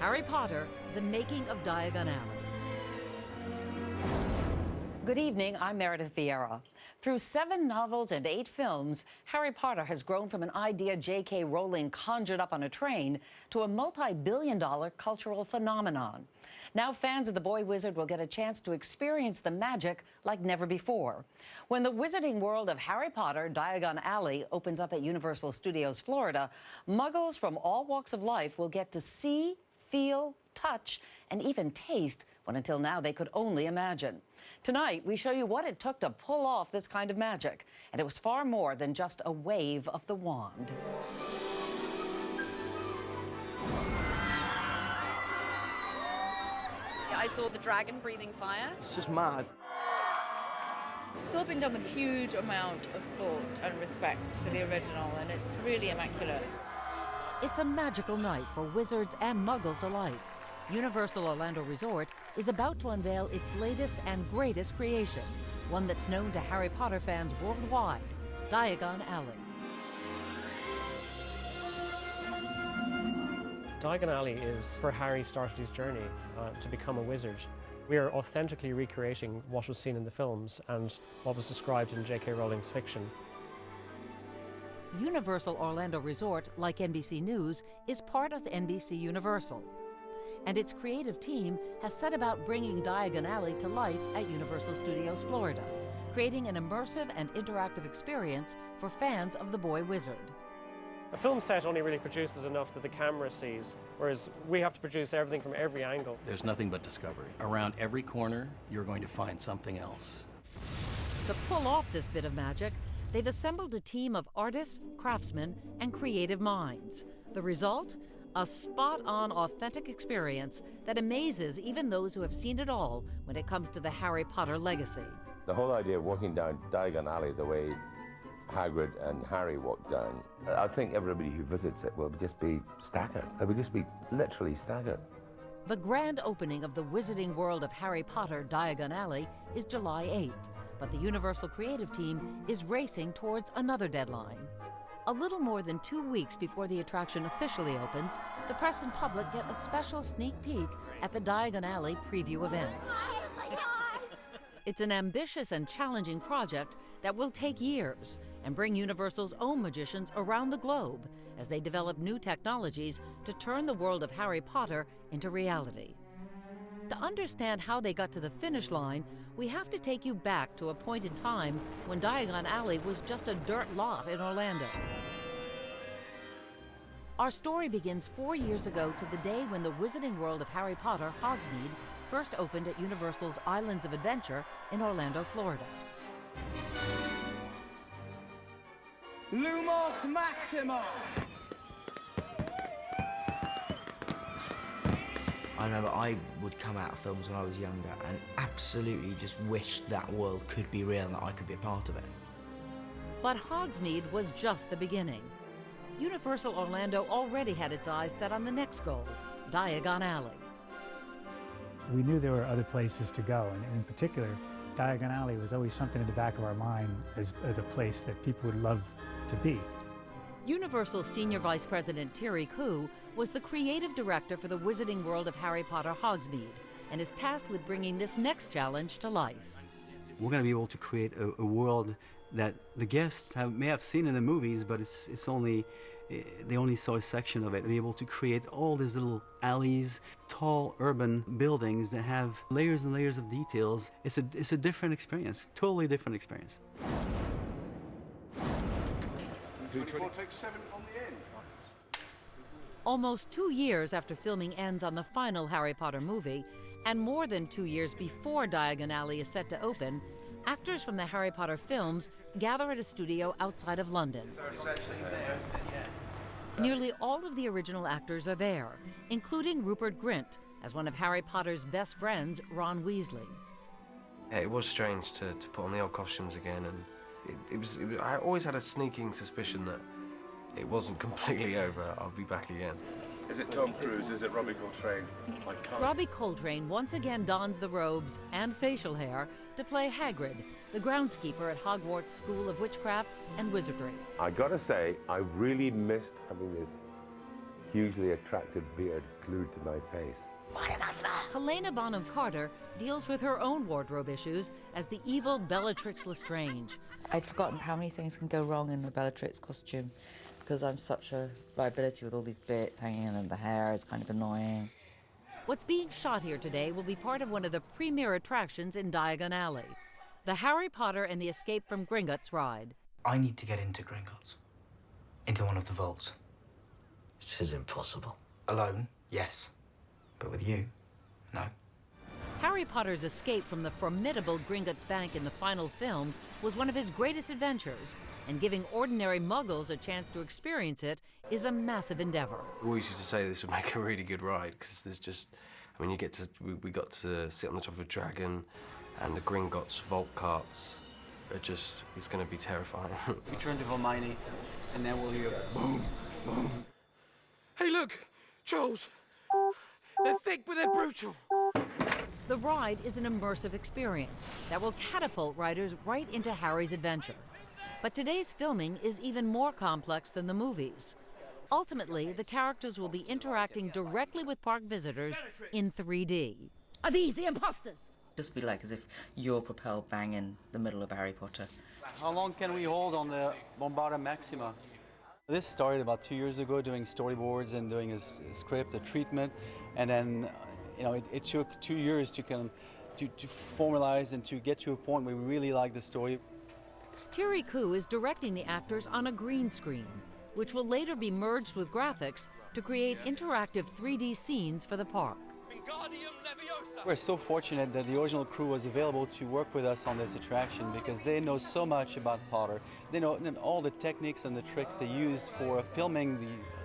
Harry Potter, The Making of Diagon Alley. Good evening, I'm Meredith Vieira. Through 7 novels and 8 films, Harry Potter has grown from an idea J.K. Rowling conjured up on a train to a multi-billion-dollar cultural phenomenon. Now fans of The Boy Wizard will get a chance to experience the magic like never before. When the wizarding world of Harry Potter, Diagon Alley, opens up at Universal Studios Florida, muggles from all walks of life will get to see, feel, touch, and even taste what until now they could only imagine. Tonight, we show you what it took to pull off this kind of magic, and it was far more than just a wave of the wand. I saw the dragon breathing fire. It's just mad. It's all been done with a huge amount of thought and respect to the original, and it's really immaculate. It's a magical night for wizards and muggles alike. Universal Orlando Resort is about to unveil its latest and greatest creation, one that's known to Harry Potter fans worldwide, Diagon Alley. Diagon Alley is where Harry started his journey to become a wizard. We are authentically recreating what was seen in the films and what was described in J.K. Rowling's fiction. Universal Orlando Resort, like NBC News, is part of NBC Universal. And its creative team has set about bringing Diagon Alley to life at Universal Studios Florida, creating an immersive and interactive experience for fans of The Boy Wizard. A film set only really produces enough that the camera sees, whereas we have to produce everything from every angle. There's nothing but discovery. Around every corner, you're going to find something else. To pull off this bit of magic, they've assembled a team of artists, craftsmen, and creative minds. The result? A spot-on, authentic experience that amazes even those who have seen it all when it comes to the Harry Potter legacy. The whole idea of walking down Diagon Alley the way Hagrid and Harry walked down, I think everybody who visits it will just be staggered. They will just be literally staggered. The grand opening of the wizarding world of Harry Potter, Diagon Alley, is July 8th, but the Universal creative team is racing towards another deadline. A little more than 2 weeks before the attraction officially opens, the press and public get a special sneak peek at the Diagon Alley preview event. It's an ambitious and challenging project that will take years and bring Universal's own magicians around the globe as they develop new technologies to turn the world of Harry Potter into reality. To understand how they got to the finish line, we have to take you back to a point in time when Diagon Alley was just a dirt lot in Orlando. Our story begins 4 years ago to the day when the wizarding world of Harry Potter, Hogsmeade, first opened at Universal's Islands of Adventure in Orlando, Florida. Lumos Maxima! I remember I would come out of films when I was younger and absolutely just wished that world could be real and that I could be a part of it. But Hogsmeade was just the beginning. Universal Orlando already had its eyes set on the next goal, Diagon Alley. We knew there were other places to go, and in particular, Diagon Alley was always something in the back of our mind as a place that people would love to be. Universal Senior Vice President Terry Koo was the creative director for the wizarding world of Harry Potter Hogsmeade and is tasked with bringing this next challenge to life. We're going to be able to create a world that the guests may have seen in the movies, but they only saw a section of it. Be able to create all these little alleys, tall urban buildings that have layers and layers of details. It's a different experience, totally different experience. 24 takes 7 on the end. Almost 2 years after filming ends on the final Harry Potter movie, and more than 2 years before Diagon Alley is set to open, actors from the Harry Potter films gather at a studio outside of London. Nearly all of the original actors are there, including Rupert Grint, as one of Harry Potter's best friends, Ron Weasley. Yeah, it was strange to put on the old costumes again, and I always had a sneaking suspicion that it wasn't completely over. I'll be back again. Is it Tom Cruise? Is it Robbie Coltrane? Robbie Coltrane once again dons the robes and facial hair to play Hagrid, the groundskeeper at Hogwarts School of Witchcraft and Wizardry. I gotta say, I've really missed having this hugely attractive beard glued to my face. Helena Bonham Carter deals with her own wardrobe issues as the evil Bellatrix Lestrange. I'd forgotten how many things can go wrong in a Bellatrix costume because I'm such a liability with all these bits hanging in and the hair is kind of annoying. What's being shot here today will be part of one of the premier attractions in Diagon Alley, the Harry Potter and the Escape from Gringotts ride. I need to get into Gringotts, into one of the vaults. This is impossible. Alone, yes. But with you, no. Harry Potter's escape from the formidable Gringotts Bank in the final film was one of his greatest adventures, and giving ordinary muggles a chance to experience it is a massive endeavor. We always used to say this would make a really good ride, because there's just, I mean, we got to sit on the top of a dragon, and the Gringotts vault carts are just, it's going to be terrifying. We turn to Hermione, and then we'll hear boom, boom. Hey, look, Charles. They're thick, but they're brutal. The ride is an immersive experience that will catapult riders right into Harry's adventure. But today's filming is even more complex than the movies. Ultimately, the characters will be interacting directly with park visitors in 3D. Are these the imposters? Just be like as if you're propelled bang in the middle of Harry Potter. How long can we hold on the Bombarda Maxima? This started about 2 years ago, doing storyboards and doing a script, a treatment, and then, it took 2 years to formalize and to get to a point where we really liked the story. Thierry Koo is directing the actors on a green screen, which will later be merged with graphics to create interactive 3D scenes for the park. We're so fortunate that the original crew was available to work with us on this attraction because they know so much about Potter. They know all the techniques and the tricks they used for filming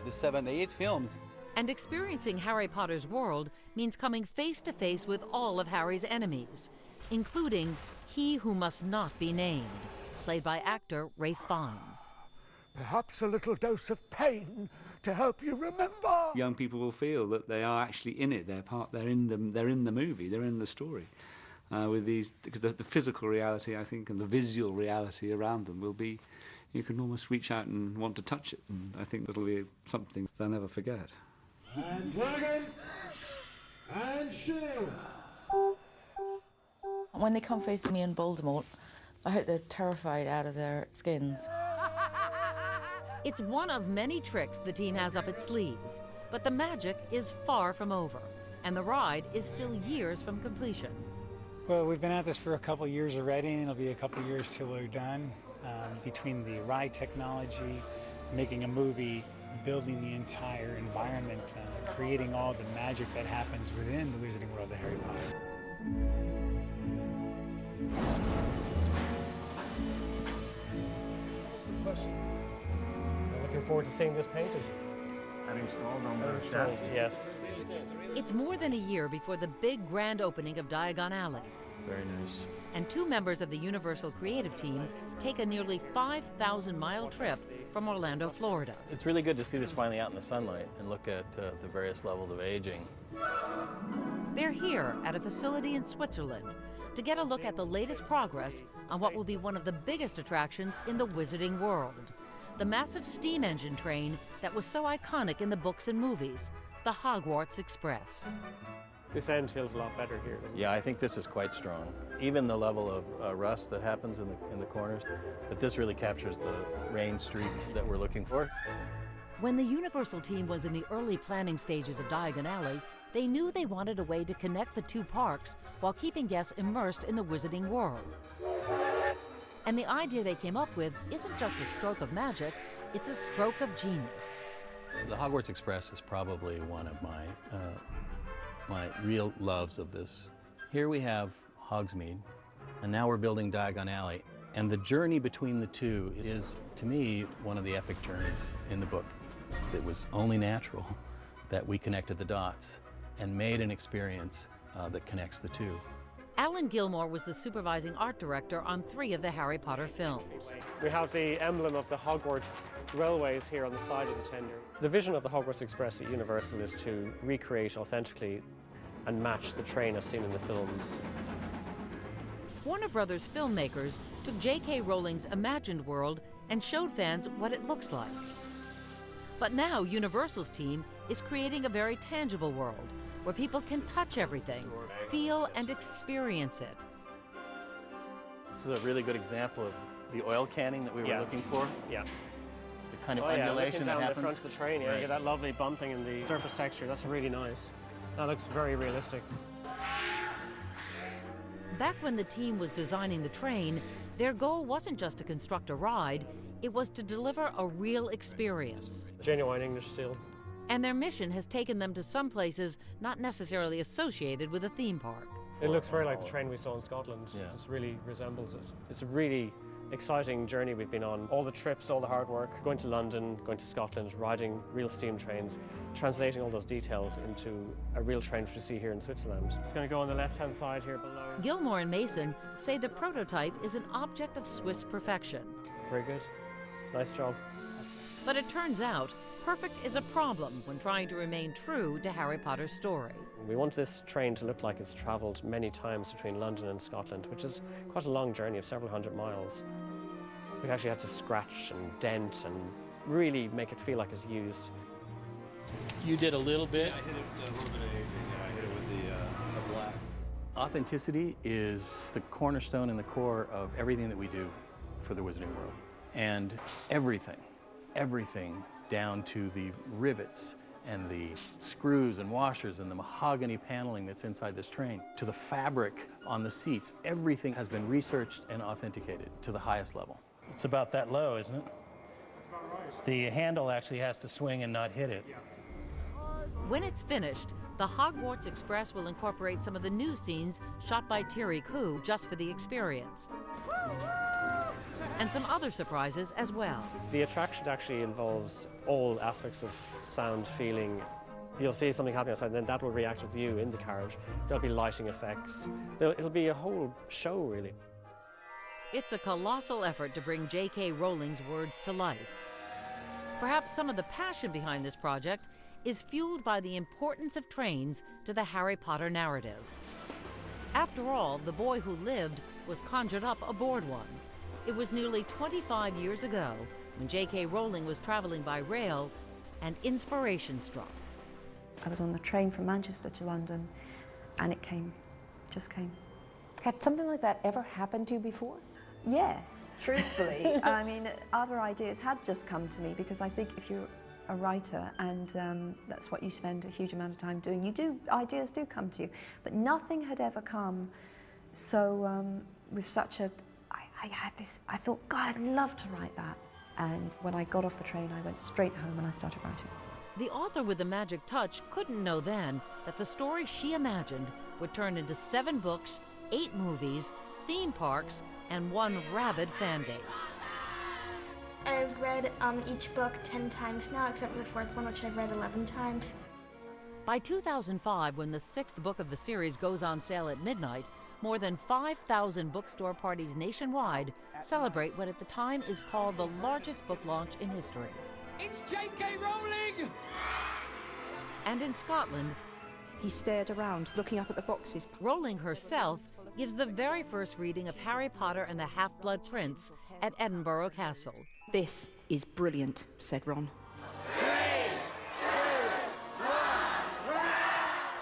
the 7th, 8th films. And experiencing Harry Potter's world means coming face to face with all of Harry's enemies, including He Who Must Not Be Named, played by actor Ralph Fiennes. Perhaps a little dose of pain to help you remember. Young people will feel that they are actually in it. They're in the movie. They're in the story. With these, because the physical reality, I think, and the visual reality around them will be, you can almost reach out and want to touch it. And I think it'll be something they'll never forget. And dragon, and shield. When they come face me in Voldemort, I hope they're terrified out of their skins. It's one of many tricks the team has up its sleeve, but the magic is far from over, and the ride is still years from completion. Well, we've been at this for a couple of years already, and it'll be a couple of years till we're done. Between the ride technology, making a movie, building the entire environment, creating all the magic that happens within the Wizarding World of Harry Potter. I'm looking forward to seeing this painted. And installed on the chassis. Yes. It's more than a year before the big grand opening of Diagon Alley. Very nice. And 2 members of the Universal creative team take a nearly 5,000-mile trip from Orlando, Florida. It's really good to see this finally out in the sunlight and look at the various levels of aging. They're here at a facility in Switzerland to get a look at the latest progress on what will be one of the biggest attractions in the Wizarding world, the massive steam engine train that was so iconic in the books and movies, the Hogwarts Express. This end feels a lot better here. Yeah, I think this is quite strong. Even the level of rust that happens in the corners, but this really captures the rain streak that we're looking for. When the Universal team was in the early planning stages of Diagon Alley, they knew they wanted a way to connect the 2 parks while keeping guests immersed in the Wizarding world. And the idea they came up with isn't just a stroke of magic, it's a stroke of genius. The Hogwarts Express is probably one of my real loves of this. Here we have Hogsmeade, and now we're building Diagon Alley. And the journey between the two is, to me, one of the epic journeys in the book. It was only natural that we connected the dots and made an experience that connects the two. Alan Gilmore was the supervising art director on 3 of the Harry Potter films. We have the emblem of the Hogwarts railways here on the side of the tender. The vision of the Hogwarts Express at Universal is to recreate authentically and match the train as seen in the films. Warner Brothers filmmakers took J.K. Rowling's imagined world and showed fans what it looks like. But now Universal's team is creating a very tangible world where people can touch everything, feel and experience it. This is a really good example of the oil canning that we were looking for. Yeah. The kind of undulation that down happens. the front of the train, yeah, Right. you get that lovely bumping in the surface texture. That's really nice. That looks very realistic. Back when the team was designing the train, their goal wasn't just to construct a ride, it was to deliver a real experience. Genuine English steel. And their mission has taken them to some places not necessarily associated with a theme park. It looks very like the train we saw in Scotland. Yeah. It just really resembles it. It's a really exciting journey we've been on. All the trips, all the hard work, going to London, going to Scotland, riding real steam trains, translating all those details into a real train which we see here in Switzerland. It's going to go on the left-hand side here below. Gilmore and Mason say the prototype is an object of Swiss perfection. Very good. Nice job. But it turns out, perfect is a problem when trying to remain true to Harry Potter's story. We want this train to look like it's travelled many times between London and Scotland, which is quite a long journey of several hundred miles. We've actually had to scratch and dent and really make it feel like it's used. You did a little bit. Yeah, I hit it a little bit of aging. Yeah, I hit it with the black. Authenticity is the cornerstone and the core of everything that we do for the Wizarding World. And everything down to the rivets and the screws and washers and the mahogany paneling that's inside this train, to the fabric on the seats, everything has been researched and authenticated to the highest level. It's about that low, isn't it? That's about right. The handle actually has to swing and not hit it. When it's finished, the Hogwarts Express will incorporate some of the new scenes shot by Thierry Koo just for the experience. And some other surprises as well. The attraction actually involves all aspects of sound, feeling. You'll see something happening outside, and then that will react with you in the carriage. There'll be lighting effects. It'll be a whole show, really. It's a colossal effort to bring J.K. Rowling's words to life. Perhaps some of the passion behind this project is fueled by the importance of trains to the Harry Potter narrative. After all, the boy who lived was conjured up aboard one. It was nearly 25 years ago when J.K. Rowling was traveling by rail and inspiration struck. I was on the train from Manchester to London and it just came. Had something like that ever happened to you before? Yes, truthfully. I mean, other ideas had just come to me because I think if you're a writer and that's what you spend a huge amount of time doing, ideas do come to you. But nothing had ever come so with such a, I thought, God, I'd love to write that. And when I got off the train, I went straight home and I started writing. The author with the magic touch couldn't know then that the story she imagined would turn into 7 books, 8 movies, theme parks, and 1 rabid fan base. I've read each book 10 times now, except for the 4th one, which I've read 11 times. By 2005, when the 6th book of the series goes on sale at midnight, more than 5,000 bookstore parties nationwide celebrate what at the time is called the largest book launch in history. It's J.K. Rowling! And in Scotland, he stared around, looking up at the boxes. Rowling herself gives the very first reading of Harry Potter and the Half-Blood Prince at Edinburgh Castle. This is brilliant, said Ron.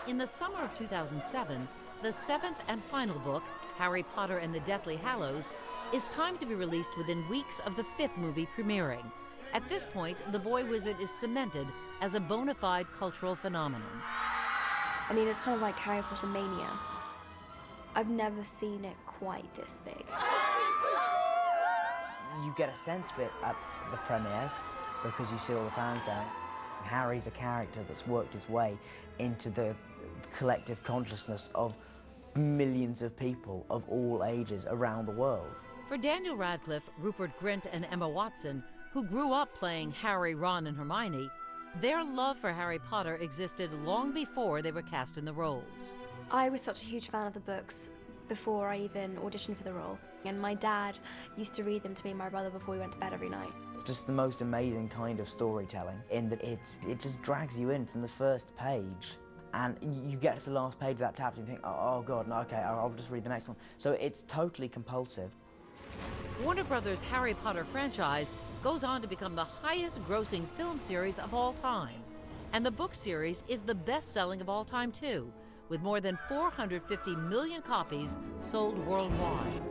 In the summer of 2007, the 7th and final book, Harry Potter and the Deathly Hallows, is timed to be released within weeks of the 5th movie premiering. At this point, the boy wizard is cemented as a bona fide cultural phenomenon. I mean, it's kind of like Harry Potter mania. I've never seen it quite this big. You get a sense of it at the premieres because you see all the fans there. Harry's a character that's worked his way into the collective consciousness of millions of people of all ages around the world. For Daniel Radcliffe, Rupert Grint, and Emma Watson, who grew up playing Harry, Ron, and Hermione, their love for Harry Potter existed long before they were cast in the roles. I was such a huge fan of the books before I even auditioned for the role. And my dad used to read them to me and my brother before we went to bed every night. It's just the most amazing kind of storytelling in that it just drags you in from the first page. And you get to the last page of that chapter and you think, oh God, no, okay, I'll just read the next one. So it's totally compulsive. Warner Brothers' Harry Potter franchise goes on to become the highest-grossing film series of all time. And the book series is the best-selling of all time, too, with more than 450 million copies sold worldwide.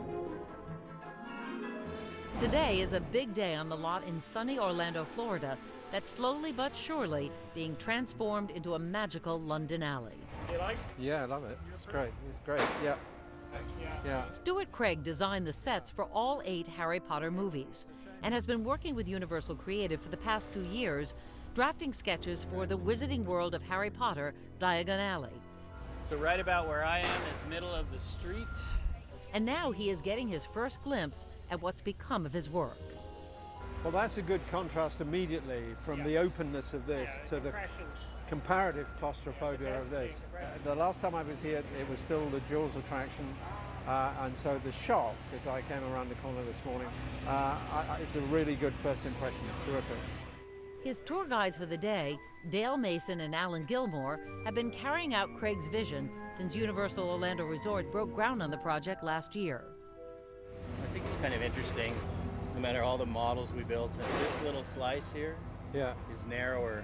Today is a big day on the lot in sunny Orlando, Florida, that's slowly but surely being transformed into a magical London alley. You like? Yeah, I love it. It's great. It's great. Yeah. Yeah. Stuart Craig designed the sets for all 8 Harry Potter movies and has been working with Universal Creative for the past 2 years, drafting sketches for the Wizarding World of Harry Potter, Diagon Alley. So right about where I am is middle of the street. And now he is getting his first glimpse at what's become of his work. Well, that's a good contrast immediately from the openness of this to the comparative claustrophobia of this. The last time I was here, it was still the Jaws attraction, and so the shock, as I came around the corner this morning, it's a really good first impression. Terrific. His tour guides for the day, Dale Mason and Alan Gilmore, have been carrying out Craig's vision since Universal Orlando Resort broke ground on the project last year. I think it's kind of interesting, no matter all the models we built, and this little slice here is narrower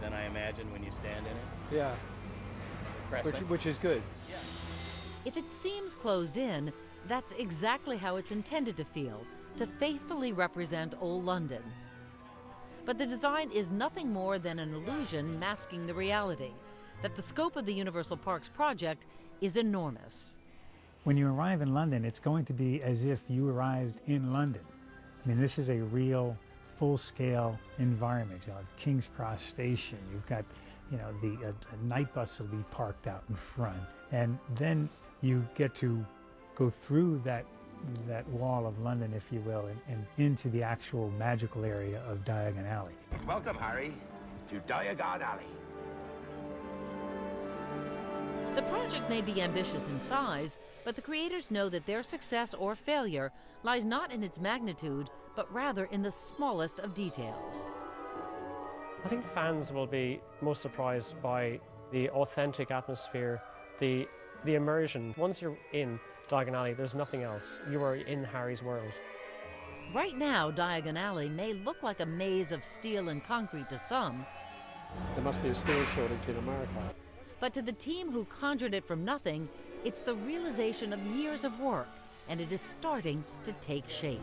than I imagined when you stand in it. Yeah. Which is good. If it seems closed in, that's exactly how it's intended to feel, to faithfully represent old London. But the design is nothing more than an illusion masking the reality, that the scope of the Universal Parks project is enormous. When you arrive in London, it's going to be as if you arrived in London. I mean, this is a real full-scale environment. You have King's Cross Station, you've got, you know, the night bus will be parked out in front, and then you get to go through that wall of London, if you will, and into the actual magical area of Diagon Alley. Welcome, Harry, to Diagon Alley. The project may be ambitious in size, but the creators know that their success or failure lies not in its magnitude, but rather in the smallest of details. I think fans will be most surprised by the authentic atmosphere, the immersion. Once you're in Diagon Alley, there's nothing else. You are in Harry's world. Right now, Diagon Alley may look like a maze of steel and concrete to some. There must be a steel shortage in America. But to the team who conjured it from nothing, it's the realization of years of work, and it is starting to take shape.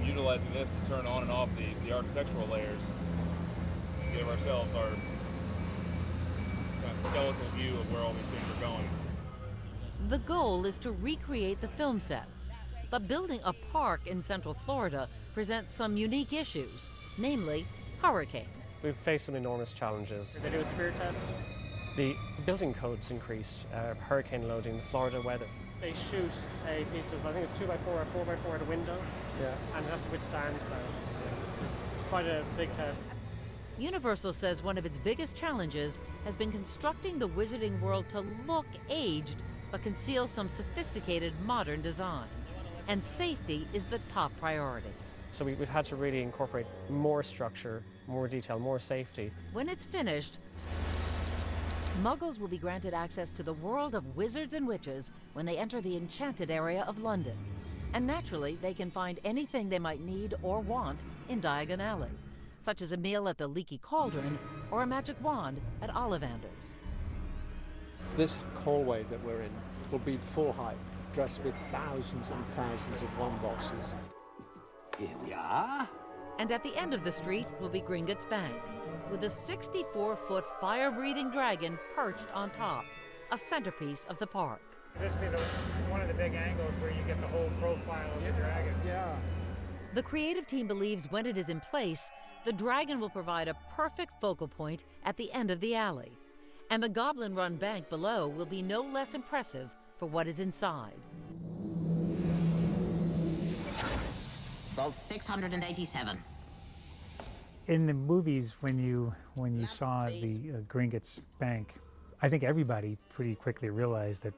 Utilizing this to turn on and off the architectural layers, give ourselves our kind of skeletal view of where all these things are going. The goal is to recreate the film sets, but building a park in Central Florida presents some unique issues, namely hurricanes. We've faced some enormous challenges. They do a spear test. The building codes increased, hurricane loading, Florida weather. They shoot a piece of, I think it's 2x4 or 4x4 at a window, and it has to withstand that. It's quite a big test. Universal says one of its biggest challenges has been constructing the Wizarding World to look aged, but conceal some sophisticated modern design. And safety is the top priority. So we've had to really incorporate more structure, more detail, more safety. When it's finished, Muggles will be granted access to the world of wizards and witches when they enter the enchanted area of London. And naturally, they can find anything they might need or want in Diagon Alley, such as a meal at the Leaky Cauldron or a magic wand at Ollivander's. This hallway that we're in will be full height, dressed with thousands and thousands of wand-boxes. Here we are. And at the end of the street will be Gringotts Bank, with a 64-foot fire-breathing dragon perched on top, a centerpiece of the park. This will be one of the big angles where you get the whole profile of the dragon. Yeah. The creative team believes when it is in place, the dragon will provide a perfect focal point at the end of the alley. And the goblin-run bank below will be no less impressive for what is inside. Vault 687. In the movies, when you saw the Gringotts Bank, I think everybody pretty quickly realized that,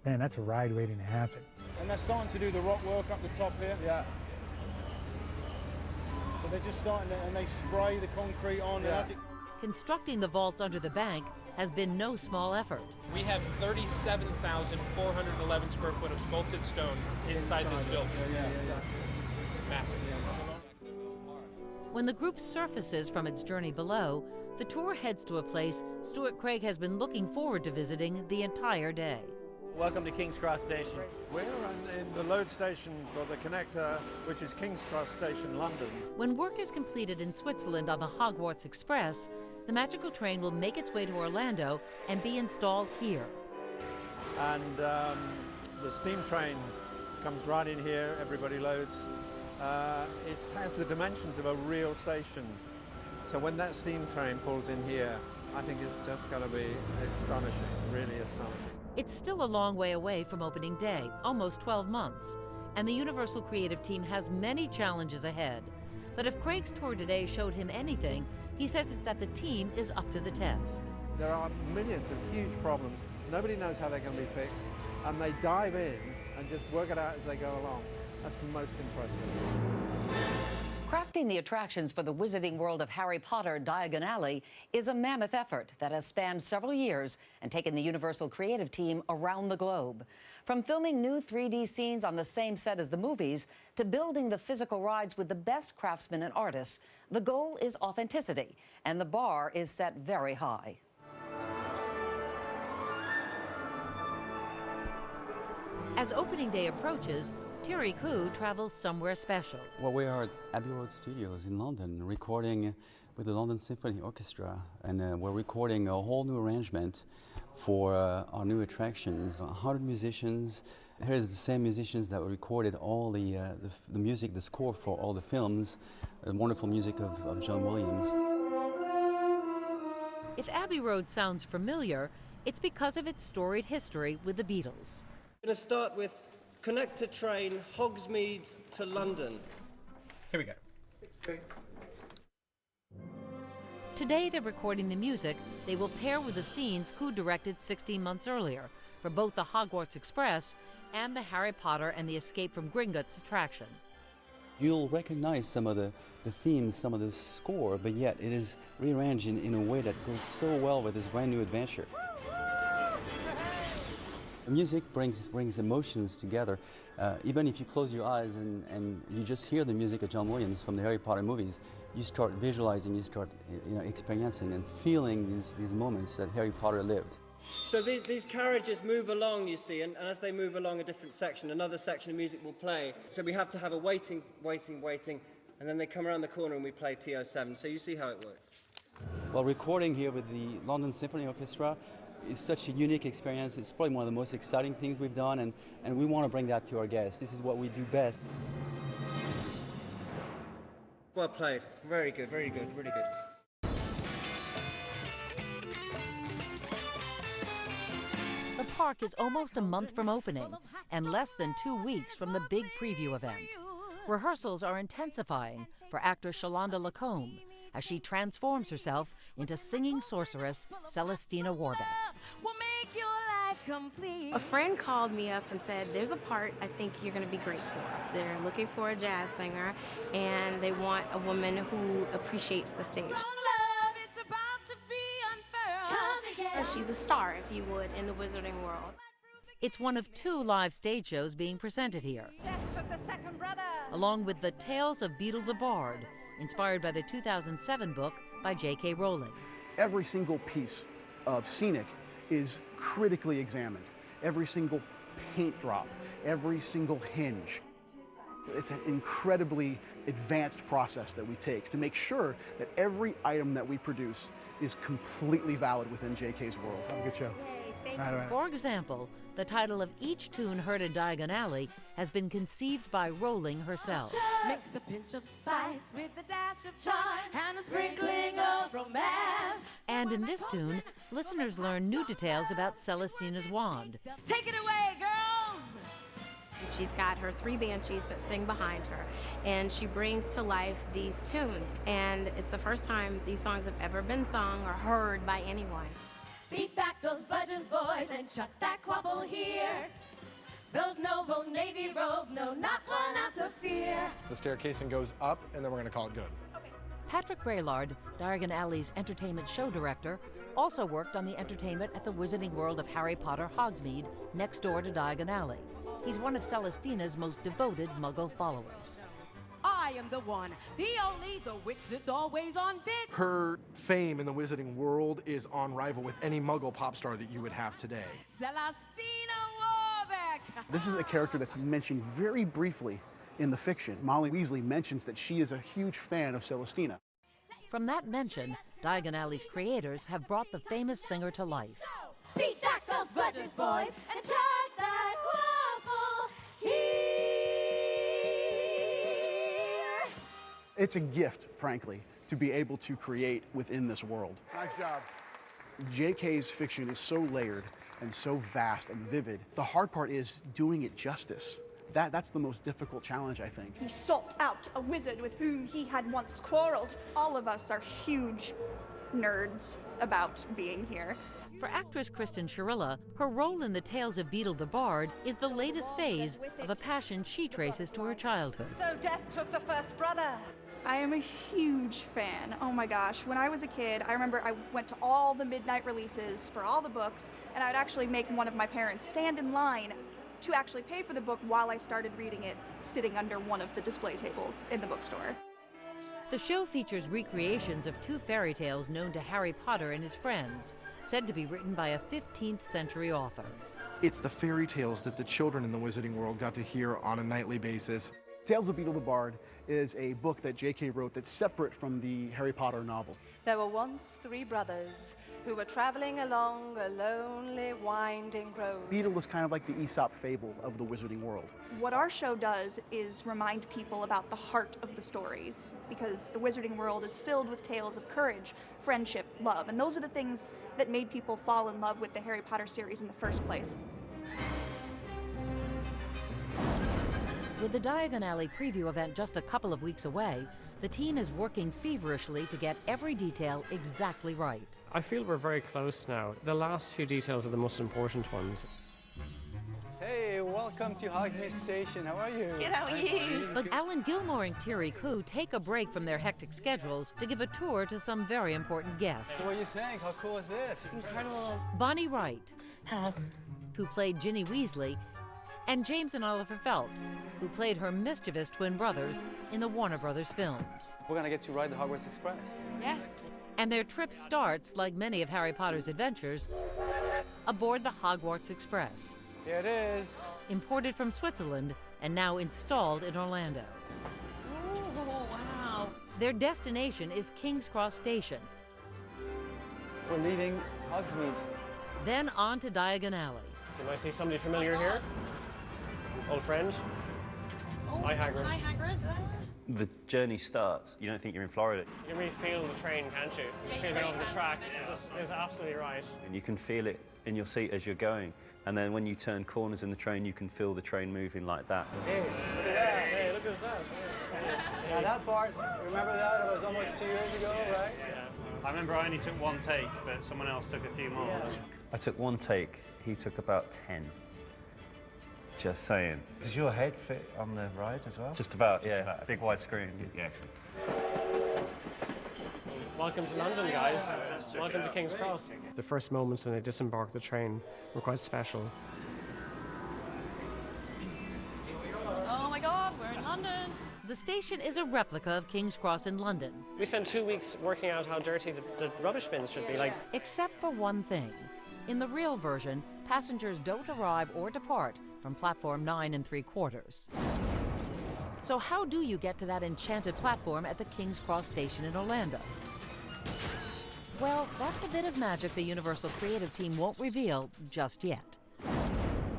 man, that's a ride waiting to happen. And they're starting to do the rock work up the top here. Yeah. So they're just starting to, and they spray the concrete on. Yeah. Constructing the vaults under the bank has been no small effort. We have 37,411 square foot of sculpted stone inside this building. Yeah. It's massive. When the group surfaces from its journey below, the tour heads to a place Stuart Craig has been looking forward to visiting the entire day. Welcome to King's Cross Station. We're in the load station for the connector, which is King's Cross Station, London. When work is completed in Switzerland on the Hogwarts Express, the magical train will make its way to Orlando and be installed here. And the steam train comes right in here, everybody loads. It has the dimensions of a real station. So when that steam train pulls in here, I think it's just going to be astonishing, really astonishing. It's still a long way away from opening day, almost 12 months, and the Universal creative team has many challenges ahead. But if Craig's tour today showed him anything, he says it's that the team is up to the test. There are millions of huge problems. Nobody knows how they're going to be fixed, and they dive in and just work it out as they go along. That's most impressive. Crafting the attractions for the Wizarding World of Harry Potter Diagon Alley is a mammoth effort that has spanned several years and taken the Universal creative team around the globe. From filming new 3D scenes on the same set as the movies to building the physical rides with the best craftsmen and artists, the goal is authenticity, and the bar is set very high. As opening day approaches, Terry Koo travels somewhere special. Well, we are at Abbey Road Studios in London, recording with the London Symphony Orchestra, and we're recording a whole new arrangement for our new attractions. 100 musicians. Here's the same musicians that recorded all the music, the score for all the films, the wonderful music of John Williams. If Abbey Road sounds familiar, it's because of its storied history with the Beatles. I'm going to start with connector train Hogsmeade to London. Here we go. Okay. Today they're recording the music they will pair with the scenes Koo directed 16 months earlier for both the Hogwarts Express and the Harry Potter and the Escape from Gringotts attraction. You'll recognize some of the themes, some of the score, but yet it is rearranged in a way that goes so well with this brand new adventure. The music brings emotions together. Even if you close your eyes and you just hear the music of John Williams from the Harry Potter movies, you start visualizing, you start experiencing and feeling these moments that Harry Potter lived. So these carriages move along, you see, and as they move along a different section, another section of music will play. So we have to have a waiting, and then they come around the corner and we play TO7. So you see how it works. Well, recording here with the London Symphony Orchestra is such a unique experience. It's probably one of the most exciting things we've done, and we want to bring that to our guests. This is what we do best. Well played. Very good, really good. The park is almost a month from opening and less than 2 weeks from the big preview event. Rehearsals are intensifying for actress Shalonda Lacombe as she transforms herself into singing sorceress Celestina Warbeck. A friend called me up and said, there's a part I think you're going to be great for. They're looking for a jazz singer, and they want a woman who appreciates the stage. She's a star, if you would, in the Wizarding world. It's one of 2 live stage shows being presented here, along with the Tales of Beetle the Bard, inspired by the 2007 book by J.K. Rowling. Every single piece of scenic is critically examined. Every single paint drop, every single hinge. It's an incredibly advanced process that we take to make sure that every item that we produce is completely valid within JK's world. Have a good show. Right. For example, the title of each tune heard in Diagon Alley has been conceived by Rowling herself. Mix a pinch of spice with a dash of charm and a sprinkling of romance. And in this tune, listeners learn new details about Celestina's wand. Take it away, girls! She's got her 3 banshees that sing behind her, and she brings to life these tunes. And it's the first time these songs have ever been sung or heard by anyone. Beat back those budgers, boys, and chuck that quaffle here. Those noble navy robes, no, not one ounce of fear. The staircasing goes up, and then we're going to call it good. Patrick Braillard, Diagon Alley's entertainment show director, also worked on the entertainment at the Wizarding World of Harry Potter Hogsmeade, next door to Diagon Alley. He's one of Celestina's most devoted Muggle followers. I I am the one, the only, the witch that's always on bid. Her fame in the wizarding world is on rival with any Muggle pop star that you would have today. Celestina Warbeck. This is a character that's mentioned very briefly in the fiction. Molly Weasley mentions that she is a huge fan of Celestina. From that mention, Diagon Alley's creators have brought the famous singer to life. Beat back those bludgers, boys, and chuck that quaffle here. It's a gift, frankly, to be able to create within this world. Nice job. J.K.'s fiction is so layered and so vast and vivid. The hard part is doing it justice. That's the most difficult challenge, I think. He sought out a wizard with whom he had once quarreled. All of us are huge nerds about being here. For actress Kristen Sherilla, her role in the Tales of Beetle the Bard is the latest phase of a passion she traces to her childhood. So death took the first brother. I am a huge fan. Oh my gosh. When I was a kid, I remember I went to all the midnight releases for all the books, and I would actually make one of my parents stand in line to actually pay for the book while I started reading it, sitting under one of the display tables in the bookstore. The show features recreations of two fairy tales known to Harry Potter and his friends, said to be written by a 15th century author. It's the fairy tales that the children in the wizarding world got to hear on a nightly basis. Tales of Beetle the Bard is a book that J.K. wrote that's separate from the Harry Potter novels. There were once three brothers who were traveling along a lonely, winding road. Beetle is kind of like the Aesop fable of the wizarding world. What our show does is remind people about the heart of the stories, because the wizarding world is filled with tales of courage, friendship, love, and those are the things that made people fall in love with the Harry Potter series in the first place. With the Diagon Alley preview event just a couple of weeks away, the team is working feverishly to get every detail exactly right. I feel we're very close now. The last few details are the most important ones. Hey, welcome to Hogsmeade Station. How are you? Good, how are you? But Alan Gilmore and Thierry Koo take a break from their hectic schedules to give a tour to some very important guests. So what do you think? How cool is this? It's incredible. Bonnie Wright, who played Ginny Weasley, and James and Oliver Phelps, who played her mischievous twin brothers in the Warner Brothers films. We're gonna get to ride the Hogwarts Express. Yes. And their trip starts, like many of Harry Potter's adventures, aboard the Hogwarts Express. Here it is. Imported from Switzerland and now installed in Orlando. Oh, wow. Their destination is King's Cross Station. We're leaving Hogsmeade. Then on to Diagon Alley. So I see somebody familiar here. Old friend. Oh, Hi, Hagrid. Hi, Hagrid. The journey starts. You don't think you're in Florida. You can really feel the train, can't you? You feel it over the tracks. It's absolutely right. And you can feel it in your seat as you're going. And then when you turn corners in the train, you can feel the train moving like that. Hey, look at that. Hey, look at that. Now that part, remember that? It was almost 2 years ago, right? Yeah. I remember I only took one take, but someone else took a few more. Yeah. I took one take. He took about 10. Just saying. Does your head fit on the ride as well? Just about, Just yeah. about. Big wide screen. Yeah, excellent. Welcome to London, guys. Welcome to King's Cross. The first moments when they disembarked the train were quite special. Oh my God, we're in London. The station is a replica of King's Cross in London. We spent 2 weeks working out how dirty the rubbish bins should be. Except for one thing. In the real version, passengers don't arrive or depart from platform 9 3/4. So how do you get to that enchanted platform at the King's Cross station in Orlando? Well, that's a bit of magic the Universal creative team won't reveal just yet.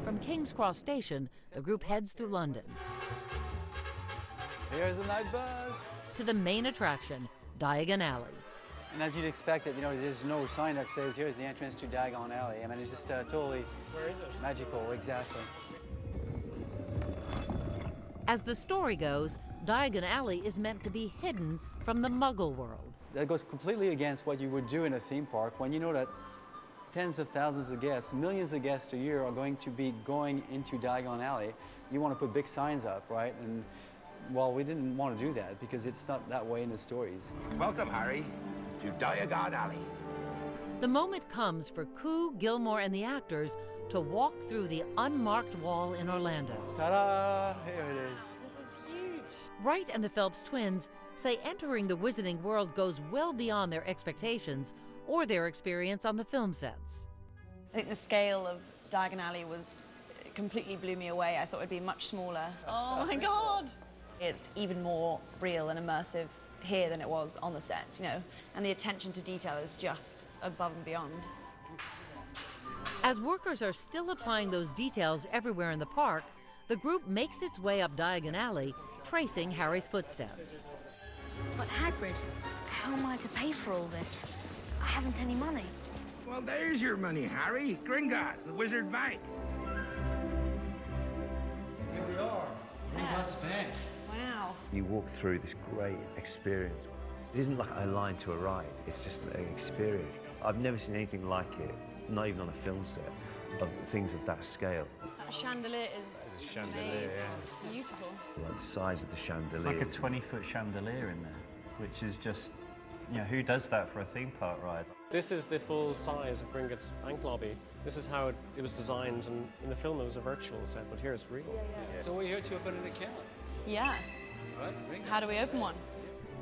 From King's Cross station, the group heads through London. Here's the night bus. To the main attraction, Diagon Alley. And as you'd expect it, there's no sign that says here's the entrance to Diagon Alley. I mean, it's just totally Where is it? magical, exactly. As the story goes, Diagon Alley is meant to be hidden from the Muggle world. That goes completely against what you would do in a theme park when you know that tens of thousands of guests, millions of guests a year are going to be going into Diagon Alley. You want to put big signs up, right? And well, we didn't want to do that because it's not that way in the stories. Welcome, Harry, to Diagon Alley. The moment comes for Koo, Gilmore, and the actors to walk through the unmarked wall in Orlando. Ta-da! Here it is. This is huge. Wright and the Phelps twins say entering the Wizarding World goes well beyond their expectations or their experience on the film sets. I think the scale of Diagon Alley completely blew me away. I thought it'd be much smaller. Oh my God! It's even more real and immersive here than it was on the sets, you know, and the attention to detail is just above and beyond. As workers are still applying those details everywhere in the park, the group makes its way up Diagon Alley, tracing Harry's footsteps. But Hagrid, how am I to pay for all this? I haven't any money. Well, there's your money, Harry. Gringotts, the Wizard Bank. Here we are, Gringotts Bank. Wow. You walk through this great experience. It isn't like a line to a ride, it's just an experience. I've never seen anything like it, not even on a film set, of things of that scale. That chandelier is amazing. It's beautiful. Like the size of the chandelier. It's like a 20-foot chandelier in there, which is just, you know, who does that for a theme park ride? This is the full size of Gringotts Bank lobby. This is how it was designed, and in the film it was a virtual set, but here it's real. So we're here to open an account. Yeah. How do we open one?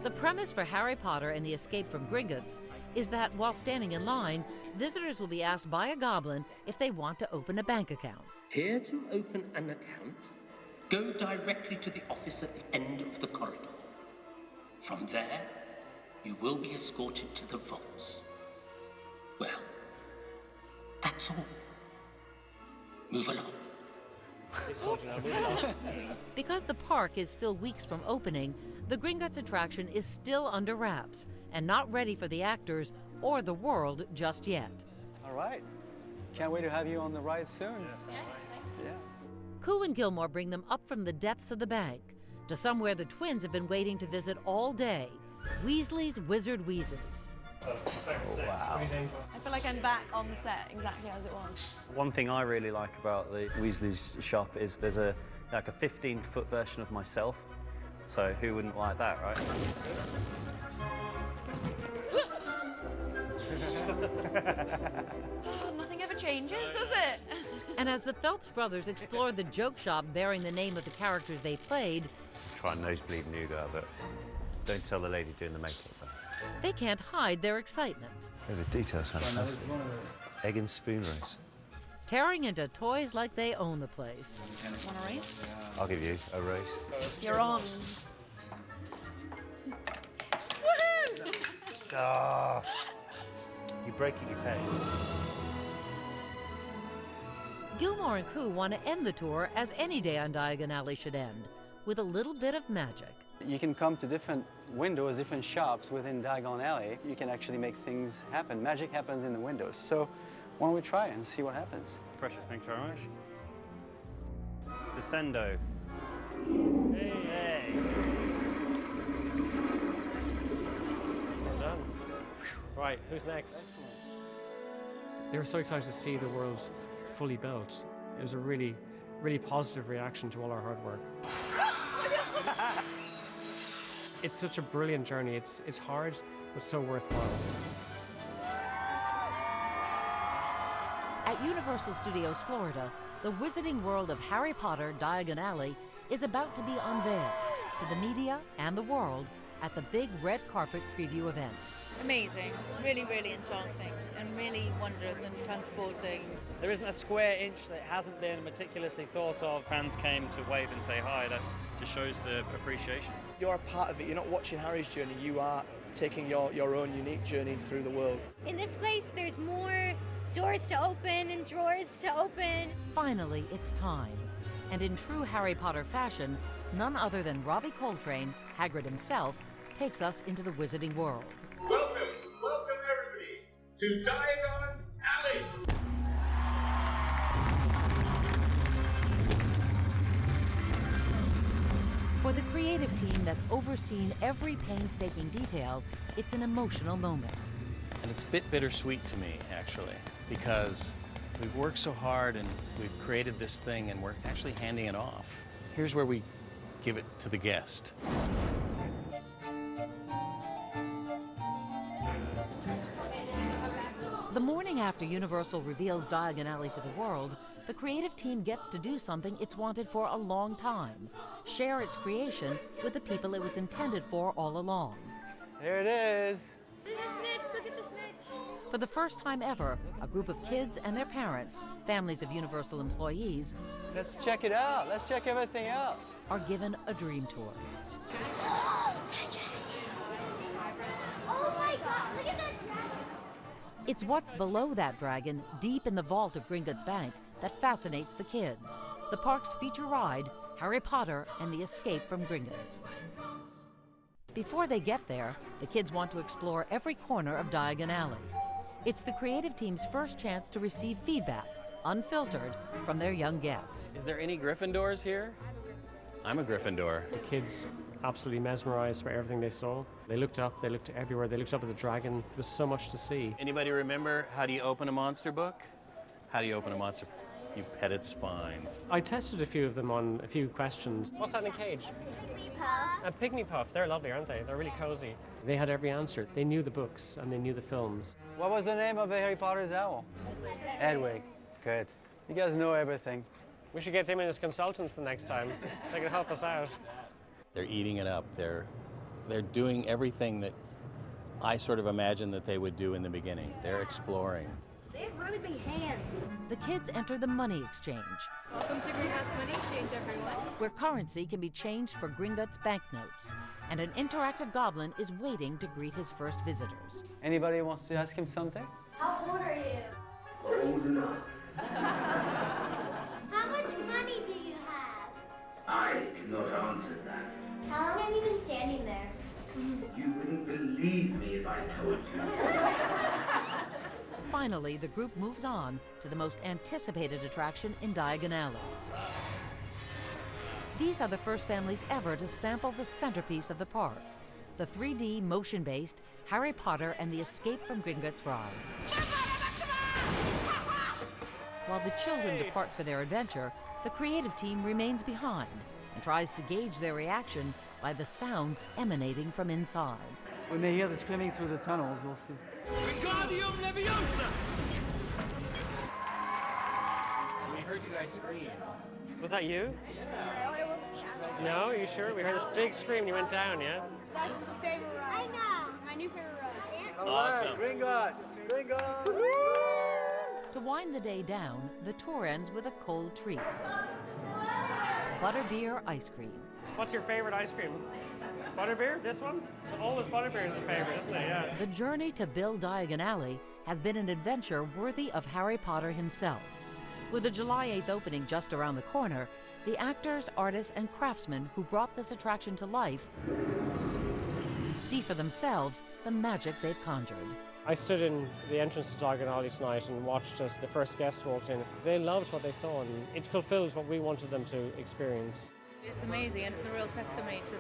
The premise for Harry Potter and the Escape from Gringotts is that while standing in line, visitors will be asked by a goblin if they want to open a bank account. Here to open an account, go directly to the office at the end of the corridor. From there, you will be escorted to the vaults. Well, that's all. Move along. Because the park is still weeks from opening, the Gringotts attraction is still under wraps and not ready for the actors or the world just yet. All right. Can't wait to have you on the ride soon. Yeah. Koo and Gilmore bring them up from the depths of the bank to somewhere the twins have been waiting to visit all day, Weasley's Wizard Wheezes. Wow. I feel like I'm back on the set exactly as it was. One thing I really like about the Weasley's shop is there's like a 15-foot version of myself. So who wouldn't like that, right? Nothing ever changes, does it? And as the Phelps brothers explore the joke shop bearing the name of the characters they played, Try and nosebleed nougat, but don't tell the lady doing the makeup. they can't hide their excitement. Oh, the detail's fantastic. Egg and spoon race. Tearing into toys like they own the place. Want a race? I'll give you a race. You're on. Woohoo! Ah. You break it, you pay. Gilmore and Koo want to end the tour as any day on Diagon Alley should end, with a little bit of magic. You can come to different windows, different shops within Diagon Alley. You can actually make things happen. Magic happens in the windows. So why don't we try and see what happens? Pressure, thanks very much. Descendo. Hey. Well done. Right, who's next? They were so excited to see the world fully built. It was a really, really positive reaction to all our hard work. It's such a brilliant journey. It's hard, but so worthwhile. At Universal Studios Florida, the wizarding world of Harry Potter Diagon Alley is about to be unveiled to the media and the world at the big red carpet preview event. Amazing, really, really enchanting and really wondrous and transporting. There isn't a square inch that hasn't been meticulously thought of. Fans came to wave and say hi. That just shows the appreciation. You're a part of it. You're not watching Harry's journey. You are taking your own unique journey through the world. In this place, there's more doors to open and drawers to open. Finally, it's time. And in true Harry Potter fashion, none other than Robbie Coltrane, Hagrid himself, takes us into the wizarding world. Welcome everybody to Diagon Alley. For the creative team that's overseen every painstaking detail, it's an emotional moment. And it's a bit bittersweet to me, actually, because we've worked so hard and we've created this thing and we're actually handing it off. Here's where we give it to the guest. The morning after Universal reveals Diagon Alley to the world, the creative team gets to do something it's wanted for a long time, share its creation with the people it was intended for all along. There it is. There's a snitch, look at the snitch. For the first time ever, a group of kids and their parents, families of Universal employees, Let's check it out. Let's check everything out. are given a dream tour. Oh my god, look at that dragon. It's what's below that dragon, deep in the vault of Gringotts Bank, that fascinates the kids. The park's feature ride, Harry Potter and the Escape from Gringotts. Before they get there, the kids want to explore every corner of Diagon Alley. It's the creative team's first chance to receive feedback, unfiltered, from their young guests. Is there any Gryffindors here? I'm a Gryffindor. The kids absolutely mesmerized by everything they saw. They looked up, they looked everywhere, they looked up at the dragon. There was so much to see. Anybody remember how do you open a monster book? How do you open a monster? You pet its spine. I tested a few of them on a few questions. What's that in a cage? A pygmy puff. They're lovely, aren't they? They're really cozy. They had every answer. They knew the books and they knew the films. What was the name of Harry Potter's owl? Hedwig. Good. You guys know everything. We should get them in as consultants the next time. They can help us out. They're eating it up. They're doing everything that I sort of imagined that they would do in the beginning. They're exploring. They have really big hands. The kids enter the money exchange, Welcome to Gringotts Money Exchange, everyone. where currency can be changed for Gringotts banknotes, and an interactive goblin is waiting to greet his first visitors. Anybody wants to ask him something? How old are you? Old enough. How much money do you have? I cannot answer that. How long have you been standing there? You wouldn't believe me if I told you. Finally, the group moves on to the most anticipated attraction in Diagon Alley. These are the first families ever to sample the centerpiece of the park, the 3D motion-based Harry Potter and the Escape from Gringotts ride. While the children depart for their adventure, the creative team remains behind and tries to gauge their reaction by the sounds emanating from inside. We may hear the screaming through the tunnels. We'll see. Wingardium Leviosa! We heard you guys scream. Was that you? No, it wasn't me. No, are you sure? We heard this big scream and you went down, yeah? That's the favorite ride. I know. My new favorite ride. All right, Gringotts! Gringotts! To wind the day down, the tour ends with a cold treat. Butterbeer ice cream. What's your favorite ice cream? Butterbeer? This one? It's always Butterbeer is the favorite, isn't it? Yeah. The journey to build Diagon Alley has been an adventure worthy of Harry Potter himself. With the July 8th opening just around the corner, the actors, artists, and craftsmen who brought this attraction to life see for themselves the magic they've conjured. I stood in the entrance to Diagon Alley tonight and watched as the first guest walked in. They loved what they saw and it fulfilled what we wanted them to experience. It's amazing, and it's a real testimony to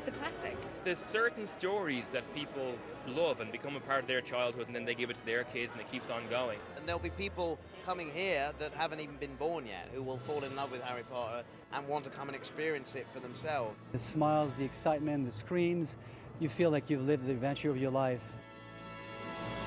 it's a classic. There's certain stories that people love and become a part of their childhood, and then they give it to their kids and it keeps on going. And there'll be people coming here that haven't even been born yet who will fall in love with Harry Potter and want to come and experience it for themselves. The smiles, the excitement, the screams, you feel like you've lived the adventure of your life.